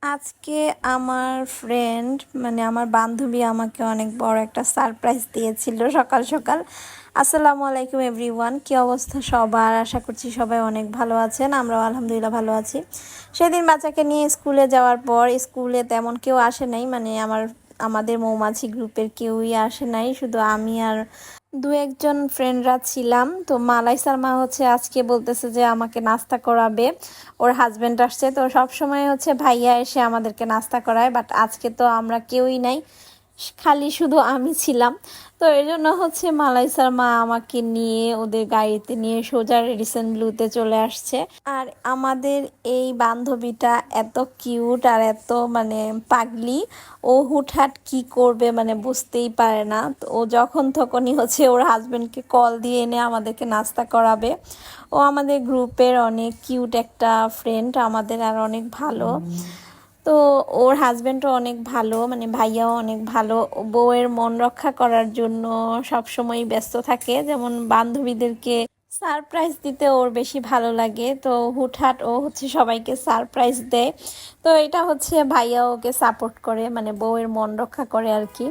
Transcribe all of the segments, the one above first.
আজকে আমার ফ্রেন্ড আমার বান্ধবী আমাকে অনেক বড় একটা সারপ্রাইজ দিয়েছিল সকাল সকাল। আসসালামু আলাইকুম এভরিওয়ান, কি অবস্থা সবার? আশা করছি সবাই অনেক ভালো আছেন, আমরাও আলহামদুলিল্লাহ ভালো আছি। সেদিন বাচ্চাকে নিয়ে স্কুলে যাওয়ার পর স্কুলে তেমন কেউ আসে নাই, আমাদের মৌমাছি গ্রুপের কেউই আসে নাই, শুধু আমি আর দু একজন ফ্রেন্ডরা ছিলাম। তো মালাইসার মা আজকে বলতেছে যে আমাকে নাস্তা করাবে, ওর হাজবেন্ড আসছে। তো সব সময় ভাইয়া এসে আমাদেরকে নাস্তা করায়, বাট আজকে তো আমরা কেউই নাই, খালি শুধু আমি ছিলাম। তো এই জন্য মালাইসার মা আমাকে নিয়ে ওদের গাড়িতে নিয়ে সোজা রেডিসন ব্লুতে চলে আসছে। আর আমাদের এই বান্ধবীটা এত কিউট আর এত পাগলি, ও হুটহাট কি করবে বুঝতেই পারে না। তো ও যখন তখনই ওর হাজবেন্ডকে কল দিয়ে এনে আমাদেরকে নাস্তা করাবে। ও আমাদের গ্রুপের অনেক কিউট একটা ফ্রেন্ড, আমাদের আর অনেক ভালো। তো ওর হাজবেন্ডও অনেক ভালো, ভাইয়াও অনেক ভালো। বউয়ের মন রক্ষা করার জন্য সব সময় ব্যস্ত থাকে, যেমন বান্ধবীদেরকে সারপ্রাইজ দিতে ওর বেশি ভালো লাগে। তো হুটহাট ও সবাইকে সারপ্রাইজ দেয়। তো এটা ভাইয়া ওকে সাপোর্ট করে, বউয়ের মন রক্ষা করে আর কি।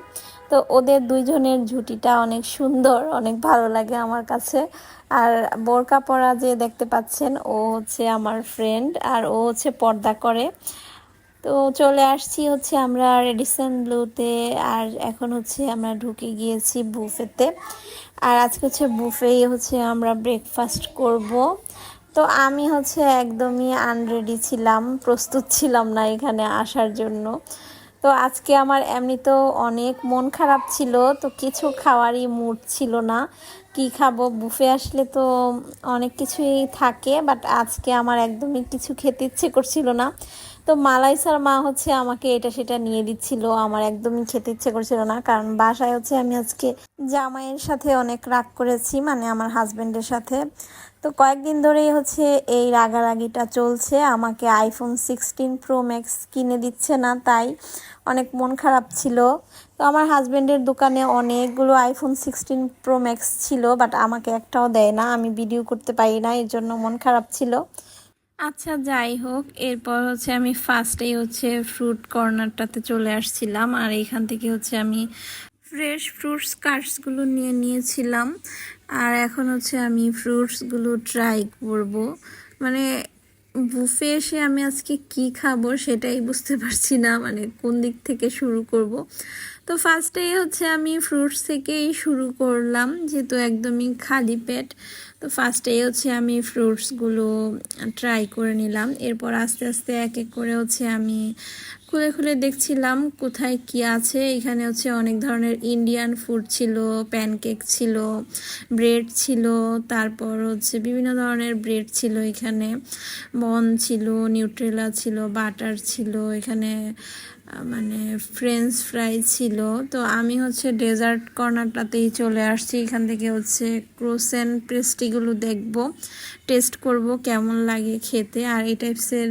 তো ওদের দুইজনের জুটিটা অনেক সুন্দর, অনেক ভালো লাগে আমার কাছে। আর বোরকা পরা যে দেখতে পাচ্ছেন, ও আমার ফ্রেন্ড, আর ও পর্দা করে। তো চলে আসছি আমরা রেডিসন ব্লুতে। আর এখন আমরা ঢুকে গিয়েছি বুফেতে। আর আজকে বুফেই আমরা ব্রেকফাস্ট করব। তো আমি একদমই আনরেডি ছিলাম, প্রস্তুত ছিলাম না এখানে আসার জন্য। তো আজকে আমার এমনিতেও অনেক মন খারাপ ছিল, তো কিছু খাওয়ারই মুড ছিল না। কি খাবো, বুফে আসলে তো অনেক কিছুই থাকে, বাট আজকে আমার একদমই কিছু খেতে ইচ্ছে করছিল না। তো মালাইসার মা আমাকে এটা সেটা নিয়ে দিচ্ছিল, আমার একদমই খেতে ইচ্ছে করছিল না, কারণ বাসায় আমি আজকে জামাইয়ের সাথে অনেক রাগ করেছি, আমার হাজবেন্ডের সাথে। তো কয়েকদিন ধরেই এই রাগারাগিটা চলছে, আমাকে আইফোন 16 প্রো ম্যাক্স কিনে দিচ্ছে না, তাই অনেক মন খারাপ ছিল। তো আমার হাজবেন্ডের দোকানে অনেকগুলো আইফোন 16 প্রো ম্যাক্স ছিল, বাট আমাকে একটাও দেয় না, আমি ভিডিও করতে পারি না, এর জন্য মন খারাপ ছিল। আচ্ছা, যাই হোক, এরপর আমি ফার্স্টেই ফ্রুট কর্নারটাতে চলে আসছিলাম। আর এইখান থেকে আমি ফ্রেশ ফ্রুটস কাটসগুলো নিয়ে নিয়েছিলাম। আর এখন আমি ফ্রুটসগুলো ট্রাই করব। মানে বুফে এসে আমি আজকে কি খাবো সেটাই বুঝতে পারছি না, কোন দিক থেকে শুরু করব। তো ফার্স্টেই আমি ফ্রুটস থেকেই শুরু করলাম, যেহেতু একদমই খালি পেট। তো ফার্স্টেই আমি ফ্রুটসগুলো ট্রাই করে নিলাম। এরপর আস্তে আস্তে এক এক করে আমি খুলে খুলে দেখছিলাম কোথায় কি আছে। এখানে অনেক ধরনের ইন্ডিয়ান ফুড ছিল, প্যানকেক ছিল, ব্রেড ছিল, তারপর বিভিন্ন ধরনের ব্রেড ছিল, এখানে বন ছিল, নিউট্রেলা ছিল, বাটার ছিল, এখানে ফ্রেঞ্চ ফ্রাই ছিল। তো আমি ডেজার্ট কর্নারটাতেই চলে আসছি। এখান থেকে ক্রোসেন পেস্ট্রিগুলো দেখব, টেস্ট করব কেমন লাগে খেতে। আর এই টাইপসের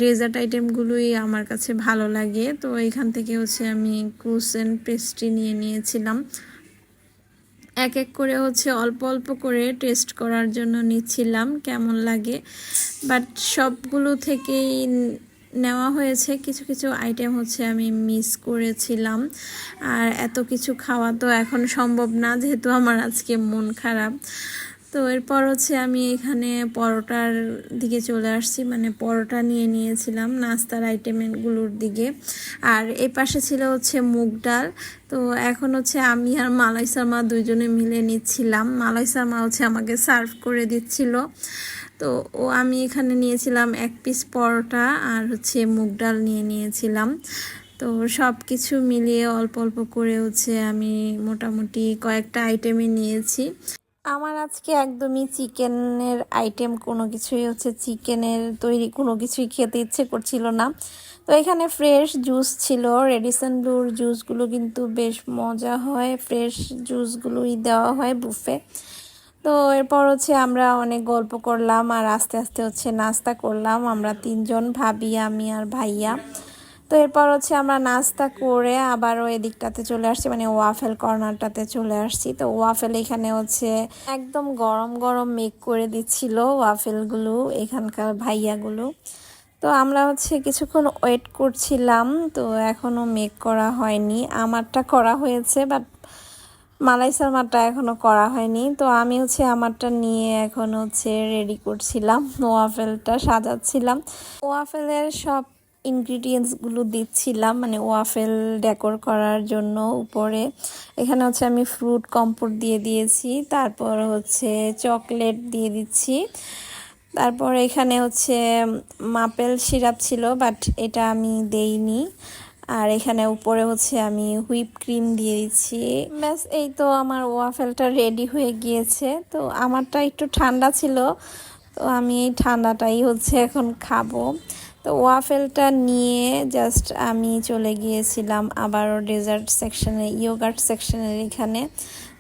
ডেজার্ট আইটেমগুলোই আমার কাছে ভালো লাগে। তো এখান থেকে আমি ক্রোসেন পেস্ট্রি নিয়ে নিয়েছিলাম। এক এক করে অল্প অল্প করে টেস্ট করার জন্য নিচ্ছিলাম কেমন লাগে, বাট সবগুলো থেকেই নেওয়া হয়েছে। কিছু কিছু আইটেম আমি মিস করেছিলাম। আর এত কিছু খাওয়া তো এখন সম্ভব না, যেহেতু আমার আজকে মন খারাপ। তো এরপর আমি এখানে পরোটার দিকে চলে আসছি, পরোটা নিয়ে নিয়েছিলাম নাস্তার আইটেমগুলোর দিকে। আর এই পাশে ছিল মুগ ডাল। তো এখন আমি আর মালাইসার মা দুইজনে মিলে নিচ্ছিলাম। মালাইসার মা আমাকে সার্ভ করে দিচ্ছিল। তো আমি এখানে নিয়েছিলাম এক পিস পরোটা আর মুগ ডাল নিয়ে নিয়েছিলাম। তো সব কিছু মিলিয়ে অল্প অল্প করে আমি মোটামুটি কয়েকটা আইটেমই নিয়েছি। আমার আজকে একদমই চিকেনের আইটেম কোনো কিছুই চিকেনের তৈরি কোনো কিছুই খেতে ইচ্ছে করছিল না। তো এখানে ফ্রেশ জুস ছিল, রেডিসন ব্লুর জুসগুলো কিন্তু বেশ মজা হয়, ফ্রেশ জুসগুলোই দেওয়া হয় বুফে। তো এরপর আমরা অনেক গল্প করলাম, আর আস্তে আস্তে নাস্তা করলাম আমরা তিনজন, ভাবি, আমি আর ভাইয়া। তো এরপর আমরা নাস্তা করে আবারও এদিকটাতে চলে আসছি, ওয়াফেল কর্নারটাতে চলে আসছি। তো ওয়াফেল এখানে একদম গরম গরম মেক করে দিচ্ছিল ওয়াফেলগুলো এখানকার ভাইয়াগুলো। তো আমরা হচ্ছে কিছুক্ষণ ওয়েট করছিলাম, তো এখনও মেক করা হয়নি। আমারটা করা হয়েছে, বাট মালাইসার মারটা এখনও করা হয়নি। তো আমি হচ্ছে আমারটা নিয়ে এখন হচ্ছে রেডি করছিলাম, ওয়াফেলটা সাজাচ্ছিলাম। ওয়াফেলের সব ইনগ্রিডিয়েন্টসগুলো দিচ্ছিলাম, মানে ওয়াফেল ডেকোর করার জন্য উপরে। এখানে হচ্ছে আমি ফ্রুট কম্পোট দিয়ে দিয়েছি, তারপর হচ্ছে চকলেট দিয়ে দিচ্ছি, তারপর এখানে হচ্ছে মাপেল সিরাপ ছিল, বাট এটা আমি দেইনি। আর এখানে উপরে হচ্ছে আমি হুইপ ক্রিম দিয়ে দিচ্ছি। ব্যাস, এই তো আমার ওয়াফেলটা রেডি হয়ে গিয়েছে। তো আমারটা একটু ঠান্ডা ছিল, তো আমি এই ঠান্ডাটাই হচ্ছে এখন খাবো। তো ওয়াফেলটা নিয়ে জাস্ট আমি চলে গিয়েছিলাম আবারও ডেজার্ট সেকশনে, ইয়োগার্ট সেকশনের এখানে।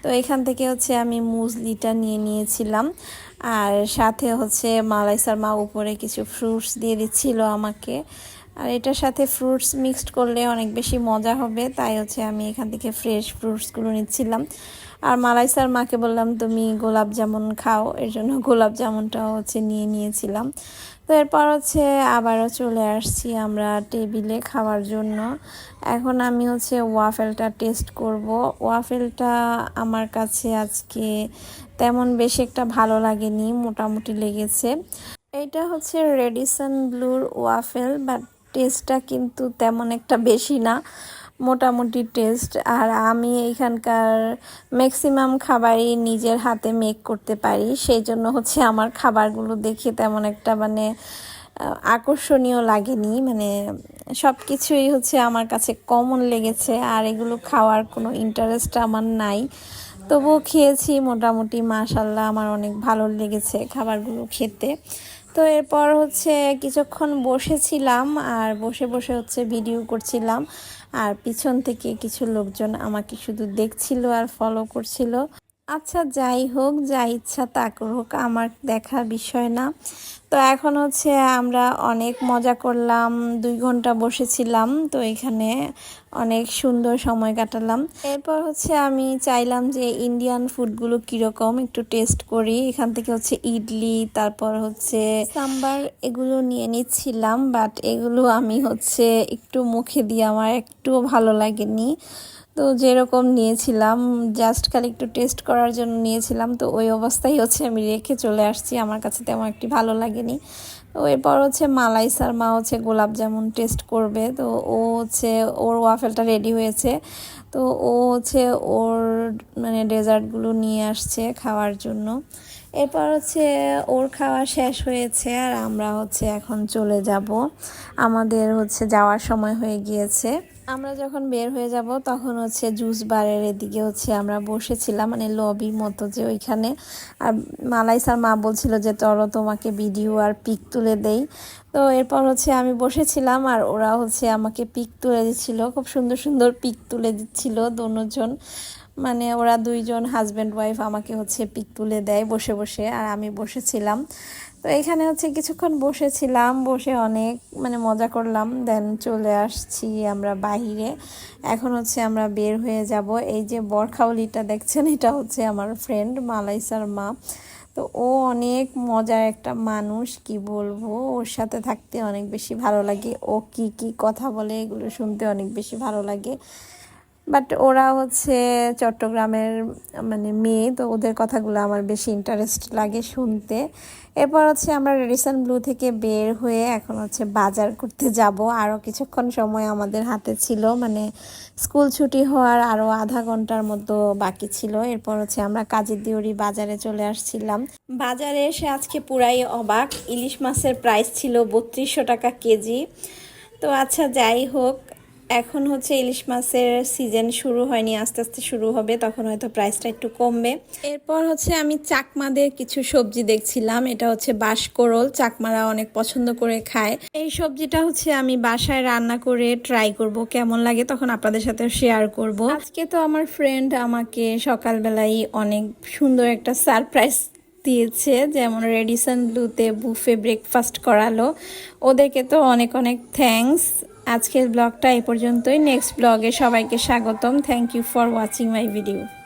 তো এখান থেকে হচ্ছে আমি মুসলিটা নিয়ে নিয়েছিলাম, আর সাথে হচ্ছে মালাইসার মা উপরে কিছু ফ্রুটস দিয়ে দিচ্ছিল আমাকে। আর এটার সাথে ফ্রুটস মিক্সড করলে অনেক বেশি মজা হবে, তাই হচ্ছে আমি এখান থেকে ফ্রেশ ফ্রুটসগুলো নিচ্ছিলাম। আর মালাইসার মাকে বললাম তুমি গোলাপ জামুন খাও, এর জন্য গোলাপ জামুনটাও হচ্ছে নিয়ে নিয়েছিলাম। তো এরপর হচ্ছে আবারও চলে আসছি আমরা টেবিলে খাওয়ার জন্য। এখন আমি হচ্ছে ওয়াফেলটা টেস্ট করব। ওয়াফেলটা আমার কাছে আজকে তেমন বেশি একটা ভালো লাগেনি, মোটামুটি লেগেছে। এটা হচ্ছে রেডিসন ব্লুর ওয়াফেল, বাট টেস্টটা কিন্তু তেমন একটা বেশি না, মোটামুটি টেস্ট। আর আমি এখানকার ম্যাক্সিমাম খাবারই নিজের হাতে মেক করতে পারি, সেই জন্য হচ্ছে আমার খাবারগুলো দেখে তেমন একটা মানে আকর্ষণীয় লাগেনি, মানে সব কিছুই হচ্ছে আমার কাছে কমন লেগেছে, আর এগুলো খাওয়ার কোনো ইন্টারেস্ট আমার নাই। তবুও খেয়েছি মোটামুটি, মাশাল্লাহ আমার অনেক ভালো লেগেছে খাবারগুলো খেতে। তো এরপর হচ্ছে কিছুক্ষণ বসেছিলাম, আর বসে বসে হচ্ছে ভিডিও করছিলাম, আর পিছন থেকে কিছু লোকজন আমাকে শুধু দেখছিল আর ফলো করছিল। আচ্ছা যাই হোক, যা ইচ্ছা তা করুক, আমার দেখার বিষয় না। তো এখন হচ্ছে আমরা অনেক মজা করলাম, 2 ঘন্টা বসেছিলাম, তো এখানে অনেক সুন্দর সময় কাটালাম। এরপর হচ্ছে আমি চাইলাম যে ইন্ডিয়ান ফুডগুলো কীরকম একটু টেস্ট করি। এখান থেকে হচ্ছে ইডলি, তারপর হচ্ছে সাম্বার, এগুলো নিয়ে নিচ্ছিলাম, বাট এগুলো আমি হচ্ছে একটু মুখে দিয়ে আমার একটুও ভালো লাগেনি। তো যেরকম নিয়েছিলাম জাস্ট খালি একটু টেস্ট করার জন্য নিয়েছিলাম, তো ওই অবস্থায় হচ্ছে আমি রেখে চলে আসছি, আমার কাছে তেমন একটি ভালো লাগেনি। তো এরপর হচ্ছে মালাইসার মা হচ্ছে গোলাপ জামুন টেস্ট করবে, তো ও হচ্ছে ওর ওয়াফেলটা রেডি হয়েছে, তো ও হচ্ছে ওর মানে ডেজার্টগুলো নিয়ে আসছে খাওয়ার জন্য। এরপর হচ্ছে ওর খাওয়া শেষ হয়েছে, আর আমরা হচ্ছে এখন চলে যাব, আমাদের হচ্ছে যাওয়ার সময় হয়ে গিয়েছে। আমরা যখন বের হয়ে যাব তখন হচ্ছে জুস বারের এদিকে হচ্ছে আমরা বসেছিলাম, মানে লবির মতো যে ওইখানে। আর মালাইসার মা বলছিল যে চলো তোমাকে ভিডিও আর পিক তুলে দেই। তো এরপর হচ্ছে আমি বসেছিলাম, আর ওরা হচ্ছে আমাকে পিক তুলে দিচ্ছিল, খুব সুন্দর সুন্দর পিক তুলে দিচ্ছিল দুজন, মানে ওরা 2জন হাজব্যান্ড ওয়াইফ আমাকে হচ্ছে পিক তুলে দেয় বসে বসে, আর আমি বসেছিলাম। তো এখানে হচ্ছে কিছুক্ষণ বসেছিলাম, বসে অনেক মানে মজা করলাম, দেন চলে আসছি আমরা বাহিরে। এখন হচ্ছে আমরা বের হয়ে যাব। এই যে বরখাউলিটা দেখছেন, এটা হচ্ছে আমার ফ্রেন্ড মালাইসার মা। তো ও অনেক মজার একটা মানুষ, কি বলবো, ওর সাথে থাকতে অনেক বেশি ভালো লাগে। ও কি কি কথা বলে এগুলো শুনতে অনেক বেশি ভালো লাগে। বাট ওরা হচ্ছে চট্টগ্রামের মানে মেয়ে, তো ওদের কথাগুলো আমার বেশি ইন্টারেস্ট লাগে শুনতে। এরপর হচ্ছে আমরা রেডিসন ব্লু থেকে বের হয়ে এখন হচ্ছে বাজার করতে যাব। আরও কিছুক্ষণ সময় আমাদের হাতে ছিল, মানে স্কুল ছুটি হওয়ার আরও আধা ঘন্টার মতো বাকি ছিল। এরপর হচ্ছে আমরা কাজিরদিউরি বাজারে চলে আসছিলাম। বাজারে এসে আজকে পুরাই অবাক, ইলিশ মাছের প্রাইস ছিল 3200 টাকা কেজি। তো আচ্ছা যাই হোক, এখন হচ্ছে ইলিশ মাছের সিজন শুরু হয়নি, আস্তে আস্তে শুরু হবে, তখন হয়তো প্রাইসটা একটু কমবে। এরপর হচ্ছে আমি চাকমাদের কিছু সবজি দেখছিলাম, এটা হচ্ছে বাঁশকরল, চাকমারা অনেক পছন্দ করে খায়। এই সবজিটা হচ্ছে আমি বাসায় রান্না করে ট্রাই করব, কেমন লাগে তখন আপনাদের সাথে শেয়ার করব। আজকে তো আমার ফ্রেন্ড আমাকে সকালবেলায় অনেক সুন্দর একটা সারপ্রাইজ দিয়েছে, যেমন রেডিসন ব্লুতে বুফে ব্রেকফাস্ট করালো, ওদেরকে তো অনেক অনেক থ্যাঙ্কস। আজকের ব্লগটা এই পর্যন্তই, নেক্সট ব্লগে সবাইকে স্বাগতম। Thank you for watching my video.